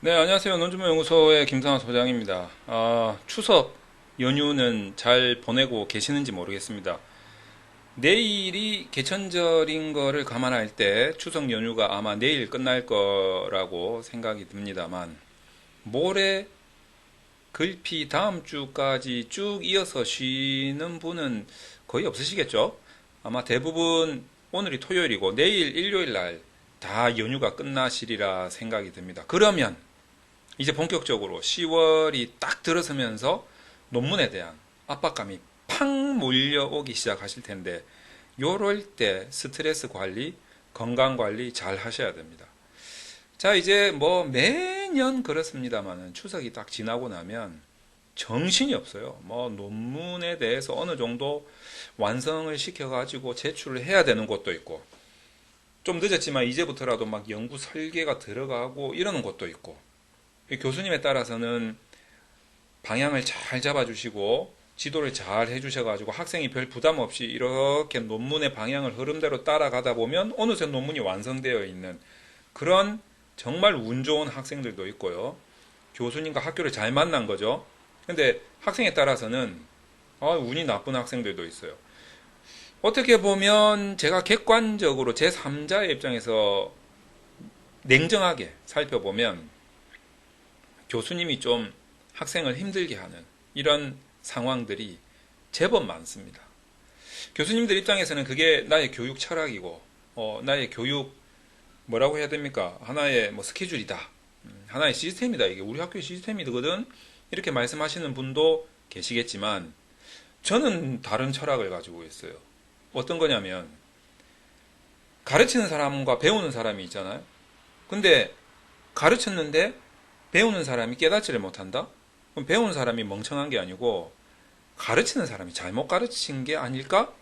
네, 안녕하세요. 논주모연구소의 김상환 소장입니다. 추석 연휴는 잘 보내고 계시는지 모르겠습니다. 내일이 개천절인 거를 감안할 때 추석 연휴가 아마 내일 끝날 거라고 생각이 듭니다만, 모레 글피 다음 주까지 쭉 이어서 쉬는 분은 거의 없으시겠죠? 아마 대부분 오늘이 토요일이고 내일 일요일 날 다 연휴가 끝나시리라 생각이 듭니다. 그러면 이제 본격적으로 10월이 딱 들어서면서 논문에 대한 압박감이 팍 몰려오기 시작하실 텐데, 요럴 때 스트레스 관리, 건강 관리 잘 하셔야 됩니다. 자, 이제 뭐 매년 그렇습니다만은 추석이 딱 지나고 나면 정신이 없어요. 뭐 논문에 대해서 어느 정도 완성을 시켜가지고 제출을 해야 되는 곳도 있고, 좀 늦었지만 이제부터라도 막 연구 설계가 들어가고 이러는 곳도 있고, 교수님에 따라서는 방향을 잘 잡아주시고 지도를 잘 해주셔가지고 학생이 별 부담 없이 이렇게 논문의 방향을 흐름대로 따라가다 보면 어느새 논문이 완성되어 있는 그런 정말 운 좋은 학생들도 있고요. 교수님과 학교를 잘 만난 거죠. 근데 학생에 따라서는 운이 나쁜 학생들도 있어요. 어떻게 보면 제가 객관적으로 제3자의 입장에서 냉정하게 살펴보면 교수님이 좀 학생을 힘들게 하는 이런 상황들이 제법 많습니다. 교수님들 입장에서는 그게 나의 교육 철학이고, 나의 교육 뭐라고 해야 됩니까? 하나의 뭐 스케줄이다. 하나의 시스템이다. 이게 우리 학교의 시스템이거든. 이렇게 말씀하시는 분도 계시겠지만, 저는 다른 철학을 가지고 있어요. 어떤 거냐면, 가르치는 사람과 배우는 사람이 있잖아요. 근데 가르쳤는데 배우는 사람이 깨닫지를 못한다? 그럼 배우는 사람이 멍청한 게 아니고 가르치는 사람이 잘못 가르친 게 아닐까?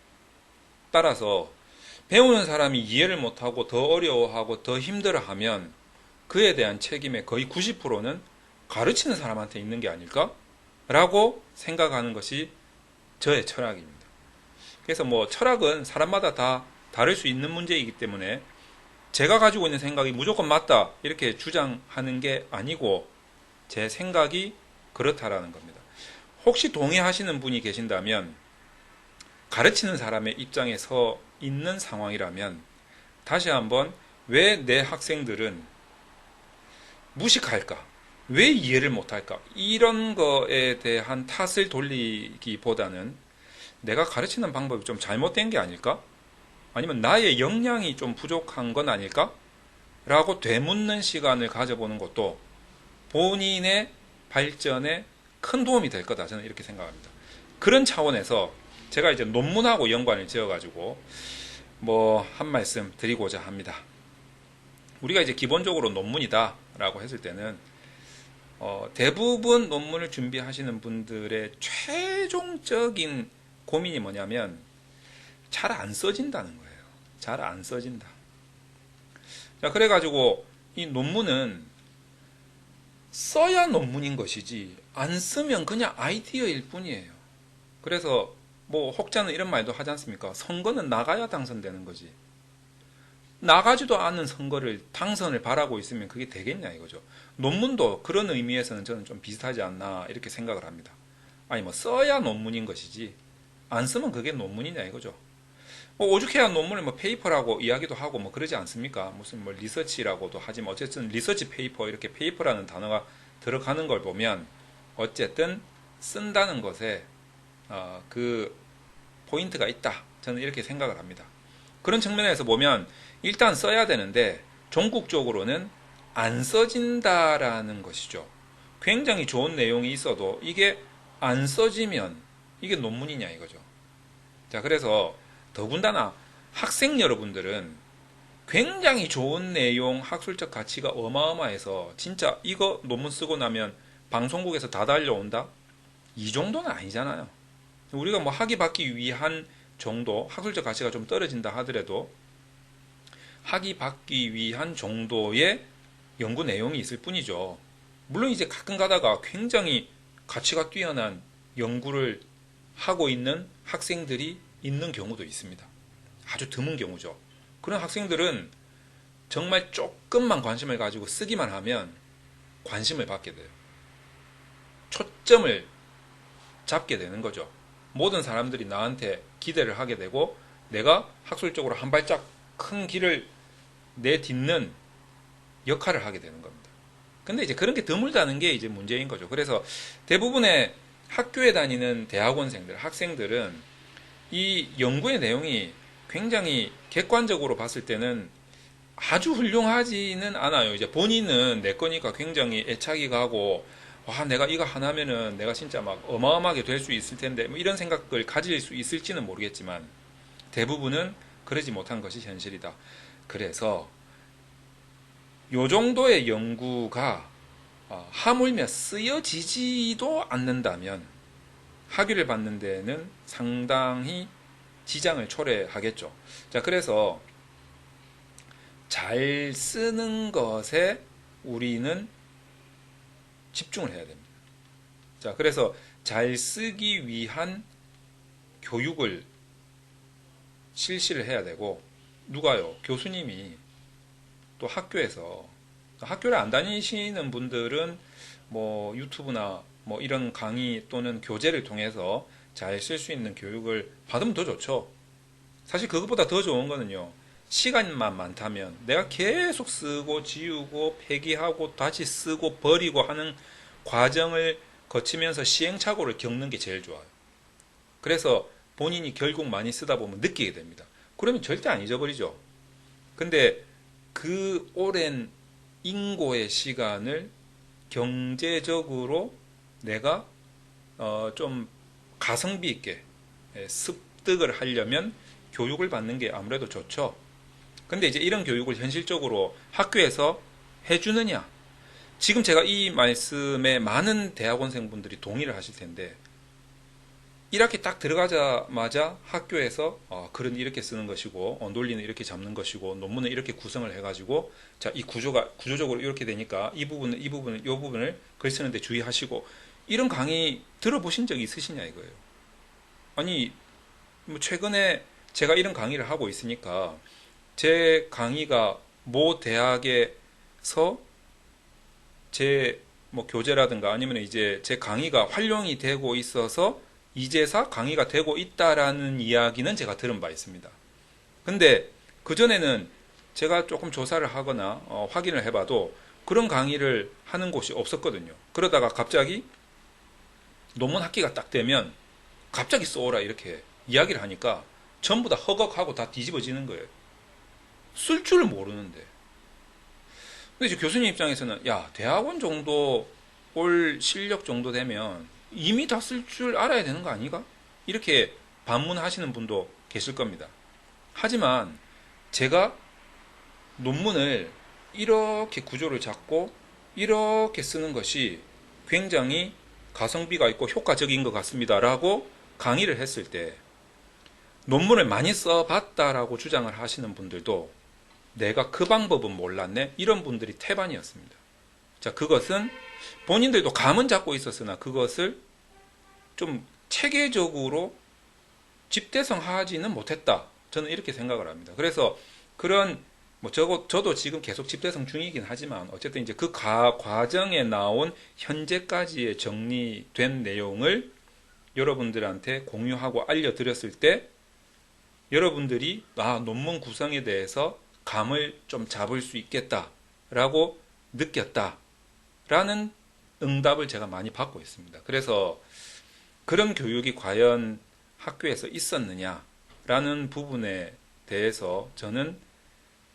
따라서 배우는 사람이 이해를 못하고 더 어려워하고 더 힘들어하면 그에 대한 책임의 거의 90%는 가르치는 사람한테 있는 게 아닐까? 라고 생각하는 것이 저의 철학입니다. 그래서 뭐 철학은 사람마다 다 다를 수 있는 문제이기 때문에 제가 가지고 있는 생각이 무조건 맞다 이렇게 주장하는 게 아니고 제 생각이 그렇다라는 겁니다. 혹시 동의하시는 분이 계신다면 가르치는 사람의 입장에 서 있는 상황이라면 다시 한번 왜 내 학생들은 무식할까? 왜 이해를 못할까? 이런 거에 대한 탓을 돌리기보다는 내가 가르치는 방법이 좀 잘못된 게 아닐까? 아니면 나의 역량이 좀 부족한 건 아닐까? 라고 되묻는 시간을 가져보는 것도 본인의 발전에 큰 도움이 될 거다. 저는 이렇게 생각합니다. 그런 차원에서 제가 이제 논문하고 연관을 지어가지고 뭐 한 말씀 드리고자 합니다. 우리가 이제 기본적으로 논문이다라고 했을 때는 대부분 논문을 준비하시는 분들의 최종적인 고민이 뭐냐면 잘 안 써진다는 거예요. 잘 안 써진다. 자, 그래가지고 이 논문은 써야 논문인 것이지 안 쓰면 그냥 아이디어일 뿐이에요. 그래서 뭐 혹자는 이런 말도 하지 않습니까? 선거는 나가야 당선되는 거지. 나가지도 않은 선거를 당선을 바라고 있으면 그게 되겠냐 이거죠. 논문도 그런 의미에서는 저는 좀 비슷하지 않나 이렇게 생각을 합니다. 아니 뭐 써야 논문인 것이지 안 쓰면 그게 논문이냐 이거죠. 뭐 오죽해야 논문을 뭐 페이퍼라고 이야기도 하고 뭐 그러지 않습니까? 무슨 뭐 리서치라고도 하지만 어쨌든 리서치 페이퍼 이렇게 페이퍼라는 단어가 들어가는 걸 보면 어쨌든 쓴다는 것에 그 포인트가 있다. 저는 이렇게 생각을 합니다. 그런 측면에서 보면 일단 써야 되는데 종국적으로는 안 써진다라는 것이죠. 굉장히 좋은 내용이 있어도 이게 안 써지면 이게 논문이냐 이거죠. 자, 그래서 더군다나 학생 여러분들은 굉장히 좋은 내용, 학술적 가치가 어마어마해서 진짜 이거 논문 쓰고 나면 방송국에서 다 달려온다? 이 정도는 아니잖아요. 우리가 뭐 학위 받기 위한 정도, 학술적 가치가 좀 떨어진다 하더라도 학위 받기 위한 정도의 연구 내용이 있을 뿐이죠. 물론 이제 가끔 가다가 굉장히 가치가 뛰어난 연구를 하고 있는 학생들이 있는 경우도 있습니다. 아주 드문 경우죠. 그런 학생들은 정말 조금만 관심을 가지고 쓰기만 하면 관심을 받게 돼요. 초점을 잡게 되는 거죠. 모든 사람들이 나한테 기대를 하게 되고 내가 학술적으로 한 발짝 큰 길을 내딛는 역할을 하게 되는 겁니다. 근데 이제 그런 게 드물다는 게 이제 문제인 거죠. 그래서 대부분의 학교에 다니는 대학원생들, 학생들은 이 연구의 내용이 굉장히 객관적으로 봤을 때는 아주 훌륭하지는 않아요. 이제 본인은 내 거니까 굉장히 애착이 가고, 와, 내가 이거 하나면은 내가 진짜 막 어마어마하게 될 수 있을 텐데, 뭐 이런 생각을 가질 수 있을지는 모르겠지만, 대부분은 그러지 못한 것이 현실이다. 그래서, 요 정도의 연구가 하물며 쓰여지지도 않는다면, 학위를 받는 데는 상당히 지장을 초래하겠죠. 자, 그래서, 잘 쓰는 것에 우리는 집중을 해야 됩니다. 자, 그래서 잘 쓰기 위한 교육을 실시를 해야 되고, 누가요? 교수님이 또 학교에서, 학교를 안 다니시는 분들은 뭐 유튜브나 뭐 이런 강의 또는 교재를 통해서 잘 쓸 수 있는 교육을 받으면 더 좋죠. 사실 그것보다 더 좋은 거는요, 시간만 많다면 내가 계속 쓰고 지우고 폐기하고 다시 쓰고 버리고 하는 과정을 거치면서 시행착오를 겪는 게 제일 좋아요. 그래서 본인이 결국 많이 쓰다 보면 느끼게 됩니다. 그러면 절대 안 잊어버리죠. 근데 그 오랜 인고의 시간을 경제적으로 내가 좀 가성비 있게 습득을 하려면 교육을 받는 게 아무래도 좋죠. 근데 이제 이런 교육을 현실적으로 학교에서 해주느냐? 지금 제가 이 말씀에 많은 대학원생분들이 동의를 하실 텐데, 1학기 딱 들어가자마자 학교에서 글은 이렇게 쓰는 것이고 논리는 이렇게 잡는 것이고 논문은 이렇게 구성을 해가지고 자, 이 구조가 구조적으로 이렇게 되니까 이 부분을 글 쓰는데 주의하시고, 이런 강의 들어보신 적이 있으시냐 이거예요. 아니, 뭐 최근에 제가 이런 강의를 하고 있으니까 제 강의가 모 대학에서 제 뭐 교재라든가 아니면 이제 제 강의가 활용이 되고 있어서 이제사 강의가 되고 있다라는 이야기는 제가 들은 바 있습니다. 근데 그전에는 제가 조금 조사를 하거나 확인을 해봐도 그런 강의를 하는 곳이 없었거든요. 그러다가 갑자기 논문 학기가 딱 되면 갑자기 써오라 이렇게 이야기를 하니까 전부 다 허걱하고 다 뒤집어지는 거예요. 쓸 줄 모르는데. 근데 이제 교수님 입장에서는 야, 대학원 정도 올 실력 정도 되면 이미 다 쓸 줄 알아야 되는 거 아니가? 이렇게 반문하시는 분도 계실 겁니다. 하지만 제가 논문을 이렇게 구조를 잡고 이렇게 쓰는 것이 굉장히 가성비가 있고 효과적인 것 같습니다 라고 강의를 했을 때, 논문을 많이 써봤다라고 주장을 하시는 분들도 내가 그 방법은 몰랐네, 이런 분들이 태반이었습니다. 자, 그것은 본인들도 감은 잡고 있었으나 그것을 좀 체계적으로 집대성하지는 못했다, 저는 이렇게 생각을 합니다. 그래서 그런 뭐 저도 지금 계속 집대성 중이긴 하지만 어쨌든 이제 그 과정에 나온 현재까지의 정리된 내용을 여러분들한테 공유하고 알려드렸을 때 여러분들이 논문 구성에 대해서 감을 좀 잡을 수 있겠다라고 느꼈다라는 응답을 제가 많이 받고 있습니다. 그래서 그런 교육이 과연 학교에서 있었느냐라는 부분에 대해서 저는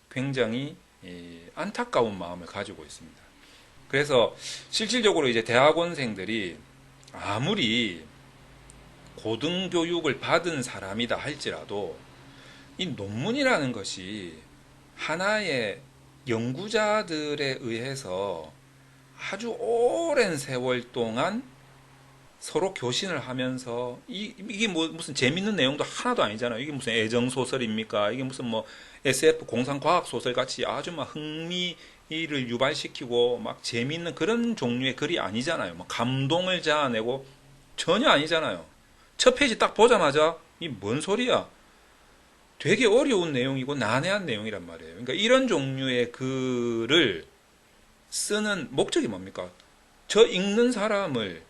굉장히 안타까운 마음을 가지고 있습니다. 그래서 실질적으로 이제 대학원생들이 아무리 고등교육을 받은 사람이다 할지라도 이 논문이라는 것이 하나의 연구자들에 의해서 아주 오랜 세월 동안 서로 교신을 하면서 이게 뭐 무슨 재밌는 내용도 하나도 아니잖아요. 이게 무슨 애정소설입니까? 이게 무슨 뭐 SF 공상과학소설 같이 아주 막 흥미를 유발시키고 막 재밌는 그런 종류의 글이 아니잖아요. 막 감동을 자아내고 전혀 아니잖아요. 첫 페이지 딱 보자마자 이 뭔 소리야? 되게 어려운 내용이고 난해한 내용이란 말이에요. 그러니까 이런 종류의 글을 쓰는 목적이 뭡니까? 저 읽는 사람을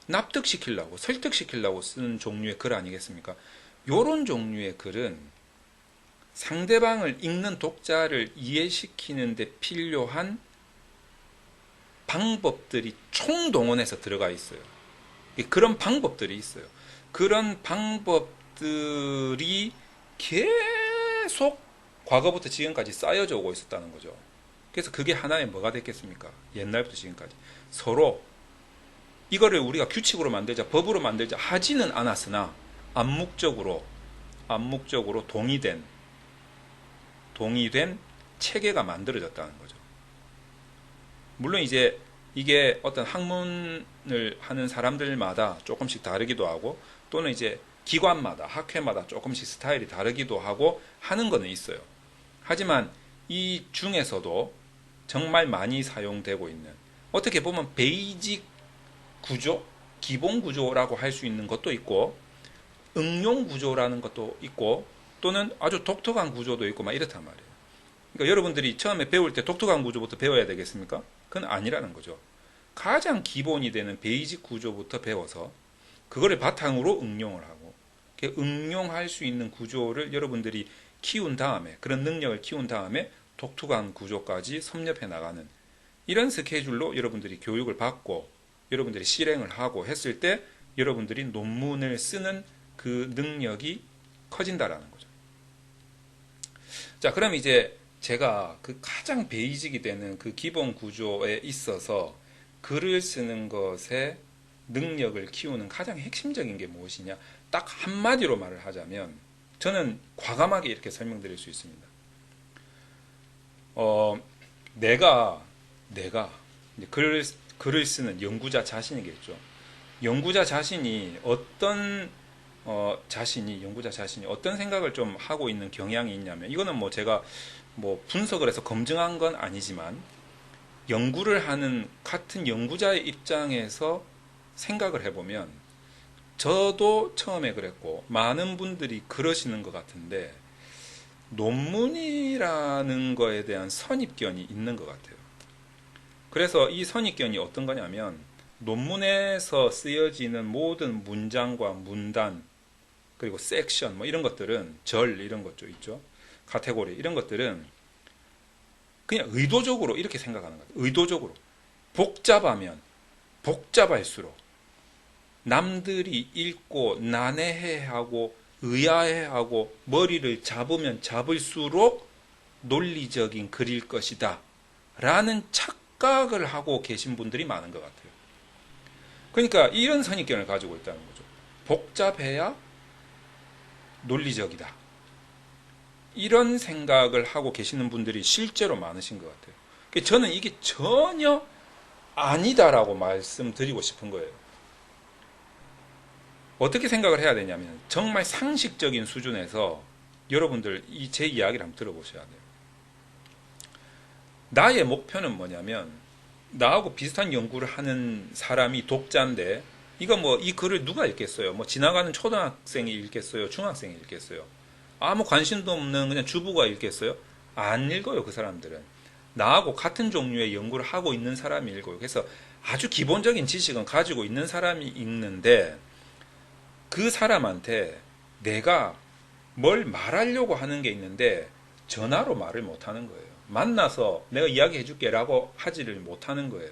납득시키려고, 설득시키려고 쓰는 종류의 글 아니겠습니까? 요런 종류의 글은 상대방을 읽는 독자를 이해시키는 데 필요한 방법들이 총동원해서 들어가 있어요. 그런 방법들이 있어요. 그런 방법들이 계속 과거부터 지금까지 쌓여져 오고 있었다는 거죠. 그래서 그게 하나의 뭐가 됐겠습니까? 옛날부터 지금까지 서로 이거를 우리가 규칙으로 만들자, 법으로 만들자 하지는 않았으나 암묵적으로 동의된 체계가 만들어졌다는 거죠. 물론 이제 이게 어떤 학문을 하는 사람들마다 조금씩 다르기도 하고, 또는 이제 기관마다, 학회마다 조금씩 스타일이 다르기도 하고 하는 거는 있어요. 하지만 이 중에서도 정말 많이 사용되고 있는, 어떻게 보면 베이직 구조, 기본 구조라고 할 수 있는 것도 있고, 응용 구조라는 것도 있고, 또는 아주 독특한 구조도 있고 막 이렇단 말이에요. 그러니까 여러분들이 처음에 배울 때 독특한 구조부터 배워야 되겠습니까? 그건 아니라는 거죠. 가장 기본이 되는 베이직 구조부터 배워서 그거를 바탕으로 응용을 하고, 응용할 수 있는 구조를 여러분들이 키운 다음에, 그런 능력을 키운 다음에 독특한 구조까지 섭렵해 나가는 이런 스케줄로 여러분들이 교육을 받고 여러분들이 실행을 하고 했을 때 여러분들이 논문을 쓰는 그 능력이 커진다라는 거죠. 자, 그럼 이제 제가 그 가장 베이직이 되는 그 기본 구조에 있어서 글을 쓰는 것에 능력을 키우는 가장 핵심적인 게 무엇이냐? 딱 한마디로 말을 하자면 저는 과감하게 이렇게 설명드릴 수 있습니다. 내가 이제 글을 쓰는 연구자 자신이겠죠. 연구자 자신이 연구자 자신이 어떤 생각을 좀 하고 있는 경향이 있냐면, 이거는 뭐 제가 뭐 분석을 해서 검증한 건 아니지만, 연구를 하는 같은 연구자의 입장에서 생각을 해보면, 저도 처음에 그랬고 많은 분들이 그러시는 것 같은데, 논문이라는 거에 대한 선입견이 있는 것 같아요. 그래서 이 선입견이 어떤 거냐면, 논문에서 쓰여지는 모든 문장과 문단, 그리고 섹션 뭐 이런 것들은, 절 이런 것도 있죠, 카테고리 이런 것들은 그냥 의도적으로 이렇게 생각하는 거예요. 의도적으로 복잡하면 복잡할수록 남들이 읽고 난해해하고 의아해하고 머리를 잡으면 잡을수록 논리적인 글일 것이다 라는 착각을 하고 계신 분들이 많은 것 같아요. 그러니까 이런 선입견을 가지고 있다는 거죠. 복잡해야 논리적이다, 이런 생각을 하고 계시는 분들이 실제로 많으신 것 같아요. 저는 이게 전혀 아니다라고 말씀드리고 싶은 거예요. 어떻게 생각을 해야 되냐면, 정말 상식적인 수준에서 여러분들 제 이야기를 한번 들어보셔야 돼요. 나의 목표는 뭐냐면, 나하고 비슷한 연구를 하는 사람이 독자인데, 이거 뭐 이 글을 누가 읽겠어요? 뭐 지나가는 초등학생이 읽겠어요? 중학생이 읽겠어요? 아무 관심도 없는 그냥 주부가 읽겠어요? 안 읽어요. 그 사람들은 나하고 같은 종류의 연구를 하고 있는 사람이 읽어요. 그래서 아주 기본적인 지식은 가지고 있는 사람이 읽는데, 그 사람한테 내가 뭘 말하려고 하는 게 있는데 전화로 말을 못하는 거예요. 만나서 내가 이야기해 줄게 라고 하지를 못하는 거예요.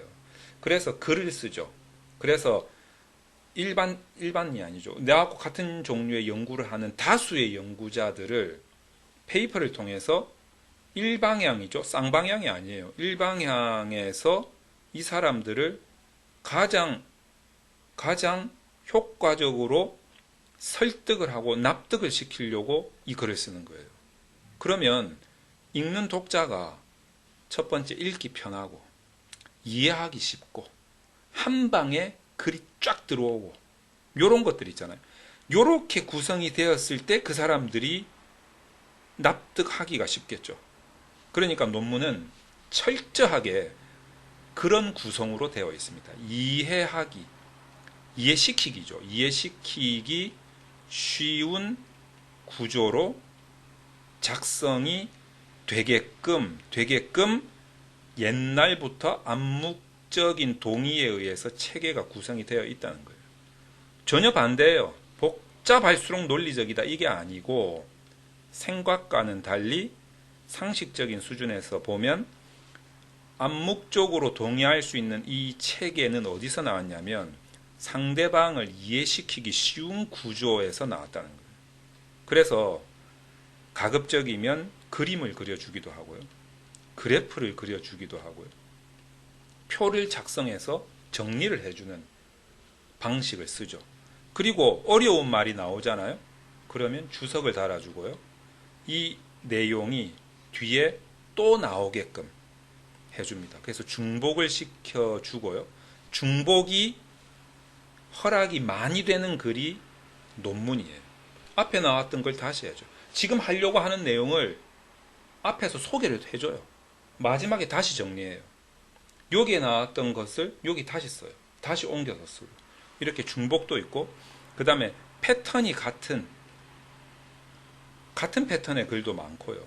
그래서 글을 쓰죠. 그래서 일반이 아니죠. 나하고 같은 종류의 연구를 하는 다수의 연구자들을 페이퍼를 통해서 일방향이죠. 쌍방향이 아니에요. 일방향에서 이 사람들을 가장 효과적으로 설득을 하고 납득을 시키려고 이 글을 쓰는 거예요. 그러면 읽는 독자가 첫 번째 읽기 편하고 이해하기 쉽고 한 방에 글이 쫙 들어오고, 요런 것들 있잖아요. 요렇게 구성이 되었을 때 그 사람들이 납득하기가 쉽겠죠. 그러니까 논문은 철저하게 그런 구성으로 되어 있습니다. 이해시키기죠. 이해시키기 쉬운 구조로 작성이 되게끔 옛날부터 암묵적인 동의에 의해서 체계가 구성이 되어 있다는 거예요. 전혀 반대예요. 복잡할수록 논리적이다 이게 아니고, 생각과는 달리 상식적인 수준에서 보면 암묵적으로 동의할 수 있는 이 체계는 어디서 나왔냐면 상대방을 이해시키기 쉬운 구조에서 나왔다는 거예요. 그래서 가급적이면 그림을 그려주기도 하고요. 그래프를 그려주기도 하고요. 표를 작성해서 정리를 해주는 방식을 쓰죠. 그리고 어려운 말이 나오잖아요. 그러면 주석을 달아주고요. 이 내용이 뒤에 또 나오게끔 해줍니다. 그래서 중복을 시켜주고요. 중복이 허락이 많이 되는 글이 논문이에요. 앞에 나왔던 걸 다시 해줘. 지금 하려고 하는 내용을 앞에서 소개를 해줘요. 마지막에 다시 정리해요. 여기에 나왔던 것을 여기 다시 써요. 다시 옮겨서 쓰고. 이렇게 중복도 있고, 그 다음에 패턴이 같은 패턴의 글도 많고요.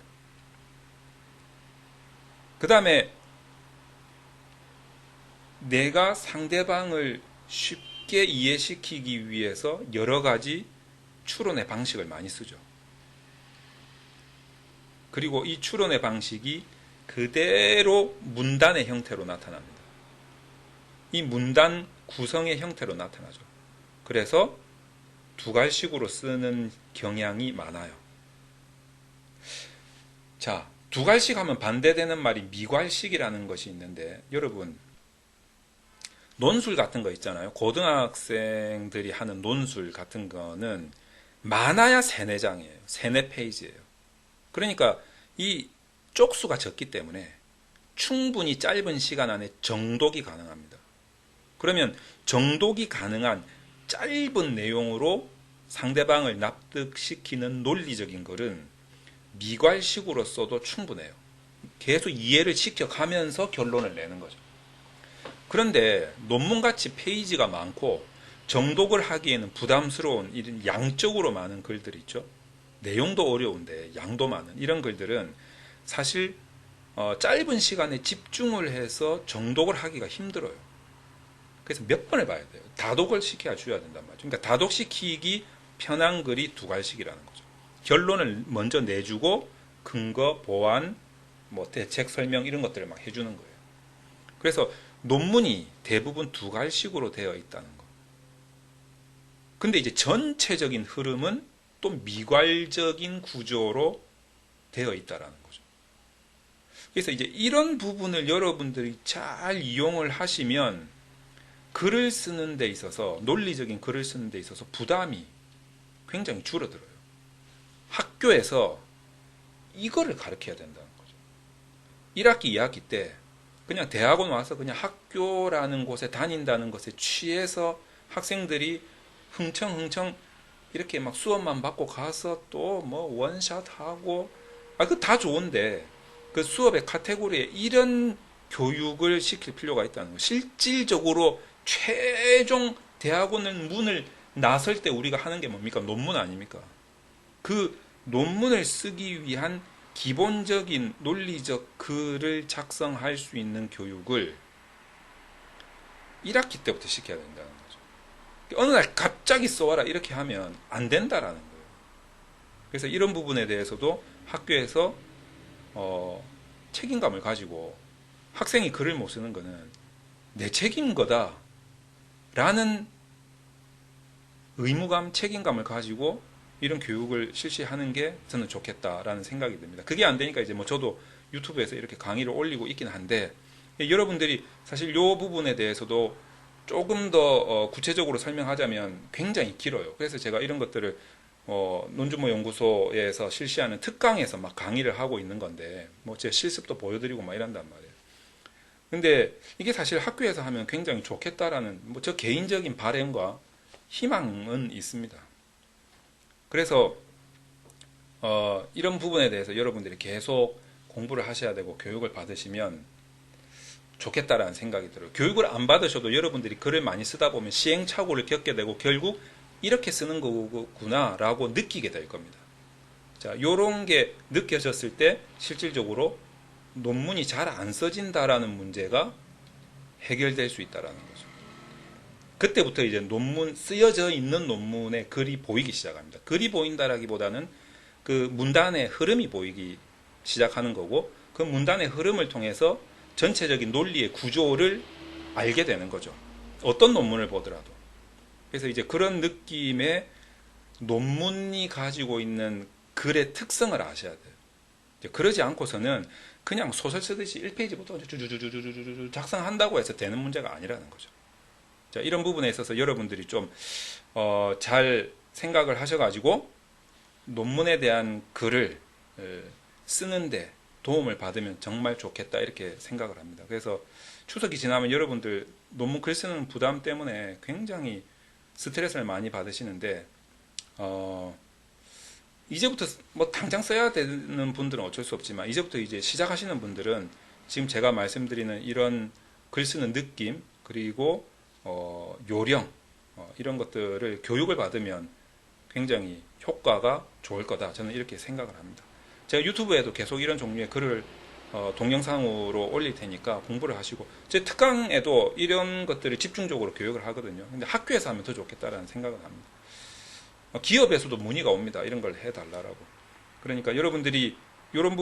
그 다음에 내가 상대방을 쉽게 이해시키기 위해서 여러 가지 추론의 방식을 많이 쓰죠. 그리고 이 추론의 방식이 그대로 문단의 형태로 나타납니다. 이 문단 구성의 형태로 나타나죠. 그래서 두갈식으로 쓰는 경향이 많아요. 자, 두갈식 하면 반대되는 말이 미괄식이라는 것이 있는데, 여러분 논술 같은 거 있잖아요. 고등학생들이 하는 논술 같은 거는 많아야 3, 4장이에요. 3, 4페이지예요. 그러니까 이 쪽수가 적기 때문에 충분히 짧은 시간 안에 정독이 가능합니다. 그러면 정독이 가능한 짧은 내용으로 상대방을 납득시키는 논리적인 글은 미괄식으로 써도 충분해요. 계속 이해를 시켜가면서 결론을 내는 거죠. 그런데 논문같이 페이지가 많고 정독을 하기에는 부담스러운 이런 양적으로 많은 글들 있죠. 내용도 어려운데 양도 많은 이런 글들은 사실 짧은 시간에 집중을 해서 정독을 하기가 힘들어요. 그래서 몇 번을 봐야 돼요. 다독을 시켜야 줘야 된단 말이죠. 그러니까 다독시키기 편한 글이 두갈식이라는 거죠. 결론을 먼저 내주고 근거, 보완, 대책 설명 이런 것들을 막 해주는 거예요. 그래서 논문이 대부분 두갈식으로 되어 있다는 거. 근데 이제 전체적인 흐름은 또 미괄적인 구조로 되어 있다라는 거죠. 그래서 이제 이런 부분을 여러분들이 잘 이용을 하시면 글을 쓰는 데 있어서, 논리적인 글을 쓰는 데 있어서 부담이 굉장히 줄어들어요. 학교에서 이거를 가르쳐야 된다는 거죠. 1학기, 2학기 때 그냥 대학원 와서 그냥 학교라는 곳에 다닌다는 것에 취해서 학생들이 흥청흥청 이렇게 막 수업만 받고 가서 또 원샷 하고, 그거 다 좋은데 그 수업의 카테고리에 이런 교육을 시킬 필요가 있다는 거. 실질적으로 최종 대학원을 문을 나설 때 우리가 하는 게 뭡니까? 논문 아닙니까? 그 논문을 쓰기 위한 기본적인 논리적 글을 작성할 수 있는 교육을 1학기 때부터 시켜야 된다는 거죠. 어느 날 갑자기 써와라 이렇게 하면 안 된다라는 거예요. 그래서 이런 부분에 대해서도 학교에서 책임감을 가지고, 학생이 글을 못 쓰는 거는 내 책임인 거다 라는 의무감, 책임감을 가지고 이런 교육을 실시하는 게 저는 좋겠다라는 생각이 듭니다. 그게 안 되니까 이제 저도 유튜브에서 이렇게 강의를 올리고 있긴 한데, 여러분들이 사실 이 부분에 대해서도 조금 더 구체적으로 설명하자면 굉장히 길어요. 그래서 제가 이런 것들을 논주모 연구소에서 실시하는 특강에서 막 강의를 하고 있는 건데, 제 실습도 보여드리고 막 이런단 말이에요. 근데 이게 사실 학교에서 하면 굉장히 좋겠다라는 저 개인적인 바람과 희망은 있습니다. 그래서 이런 부분에 대해서 여러분들이 계속 공부를 하셔야 되고 교육을 받으시면 좋겠다라는 생각이 들어요. 교육을 안 받으셔도 여러분들이 글을 많이 쓰다 보면 시행착오를 겪게 되고 결국 이렇게 쓰는 거구나 라고 느끼게 될 겁니다. 자, 요런 게 느껴졌을 때 실질적으로 논문이 잘 안 써진다라는 문제가 해결될 수 있다라는 거죠. 그때부터 이제 쓰여져 있는 논문의 글이 보이기 시작합니다. 글이 보인다라기보다는 그 문단의 흐름이 보이기 시작하는 거고, 그 문단의 흐름을 통해서 전체적인 논리의 구조를 알게 되는 거죠. 어떤 논문을 보더라도. 그래서 이제 그런 느낌의 논문이 가지고 있는 글의 특성을 아셔야 돼요. 그러지 않고서는 그냥 소설 쓰듯이 1페이지부터 주주주주주주 작성한다고 해서 되는 문제가 아니라는 거죠. 자, 이런 부분에 있어서 여러분들이 좀 잘 생각을 하셔가지고 논문에 대한 글을 쓰는데 도움을 받으면 정말 좋겠다 이렇게 생각을 합니다. 그래서 추석이 지나면 여러분들 논문 글 쓰는 부담 때문에 굉장히 스트레스를 많이 받으시는데 이제부터 뭐 당장 써야 되는 분들은 어쩔 수 없지만 이제부터 이제 시작하시는 분들은 지금 제가 말씀드리는 이런 글 쓰는 느낌 그리고 요령 이런 것들을 교육을 받으면 굉장히 효과가 좋을 거다. 저는 이렇게 생각을 합니다. 제가 유튜브에도 계속 이런 종류의 글을 동영상으로 올릴 테니까 공부를 하시고 제 특강에도 이런 것들을 집중적으로 교육을 하거든요. 근데 학교에서 하면 더 좋겠다라는 생각을 합니다. 기업에서도 문의가 옵니다. 이런 걸 해달라고. 그러니까 여러분들이 이런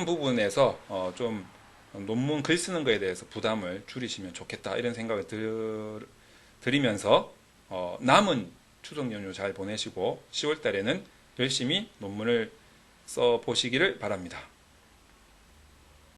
부분에서 좀 논문 글 쓰는 거에 대해서 부담을 줄이시면 좋겠다. 이런 생각을 드리면서 남은 추석 연휴 잘 보내시고 10월 달에는 열심히 논문을 써 보시기를 바랍니다.